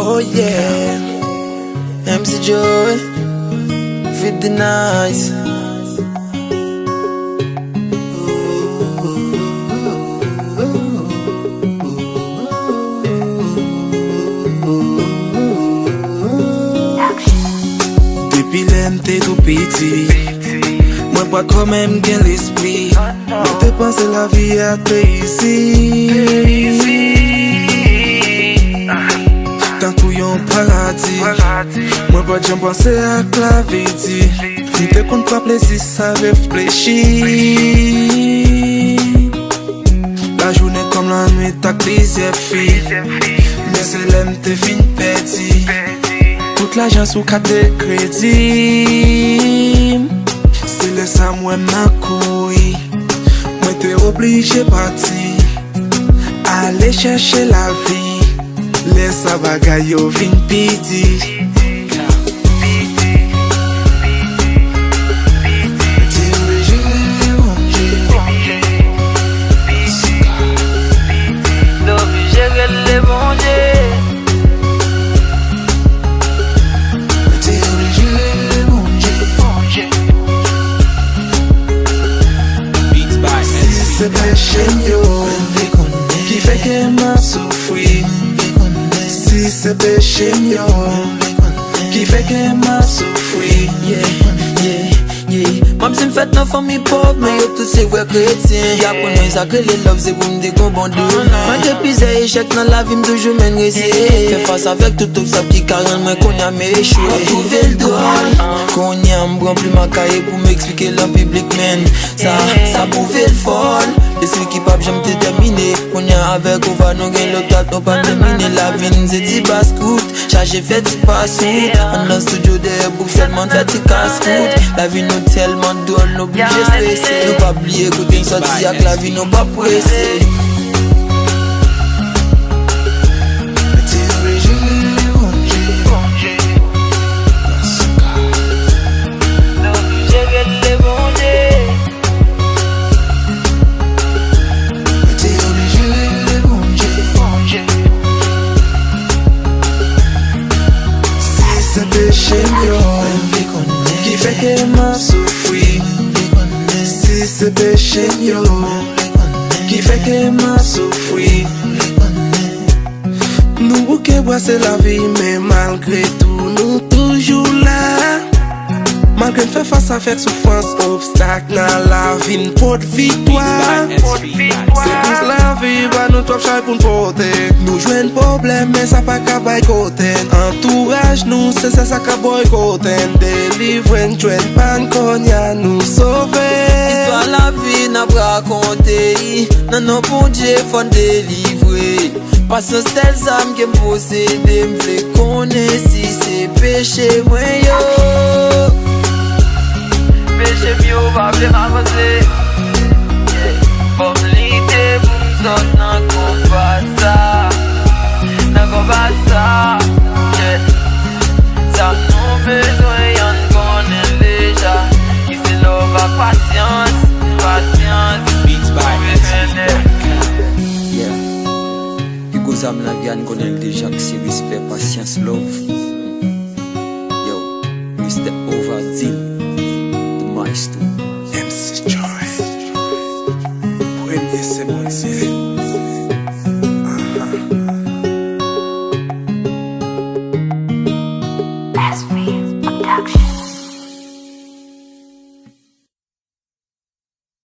Oh yeah, MC Joy, fit the nice. Depuis l'MT tout petit, moi pas quand même gain l'esprit. Moi te pense la vie à te ici. Tant qu'il y a un paradis, moi pas jamais penser à la vie. Tu te comptes pas plaisir, ça réfléchir. La journée comme la nuit, ta crise est fille. Mais c'est l'MT fin petit. Toute l'argent sous carte de crédit. C'est le ça moi ma couille. Moi t'es obligé partir. Aller chercher la vie. Laisse sa bagaille au vin piti. C'est péché yo qui fait que m'a souffri. Si c'est péché yo qui fait que m'a souffri. Mam se m'fait nan famille pauvre, mais yo tout c'est vrai chrétien. Y'a pour moi ça que les love c'est pour m'de comprendre. Moi depuis c'est échec dans la vie m'toujours mène réussir. Fais face avec tout obstacle qui carrément moi qu'on a m'échoué. Trouver le drôle, qu'on y a m'prend plus ma cahier pour m'expliquer le public man. Ça bouffe le folle. Et celui qui pape j'aime déterminer. On y a avec on va nous gagner le cap, nous pas terminer. La vie nous est dit basse-coute. Chargé fait du passe-route. En un studio derrière pour seulement faire du casse-coute. La vie nous tellement drôle, nous obligés de stresser. Nous pas oublier que t'es sorti avec la vie, nous pas pressé. Qui fait que m'a souffri. Si c'est péché yo qui fait que m'a souffri. Nous bouquets bois c'est la vie, mais malgré tout nous toujours là. Malgré fait face à faire souffrance, obstacle dans la vie, une porte victoire. C'est plus la vie, bah nous trop chai pour nous porter. Nous jouons un problème, mais ça pas qu'à boycotter. Entourage nous, c'est ça qu'à boycotter. Délivrer, jouer pan qu'on y a nous sauver. Histoire la vie n'a pas raconté. Non, non, pour Dieu, faut délivrer. Parce que c'est ça qui me possède, me fait connaître si c'est péché, moi yo. Péché mieux, va bien avancer. Pour l'idée, pour nous autres, n'a pas ça. N'a pas ça. Ça nous besoin, y'en connaît déjà. Qui c'est l'eau, va patience. Beats by yeah. You go zam la vie, y'en connaît déjà. Que c'est respect, patience, love. Yo, Mr. Overdin. Maestro MC Joy. Premier c'est mon Dieu.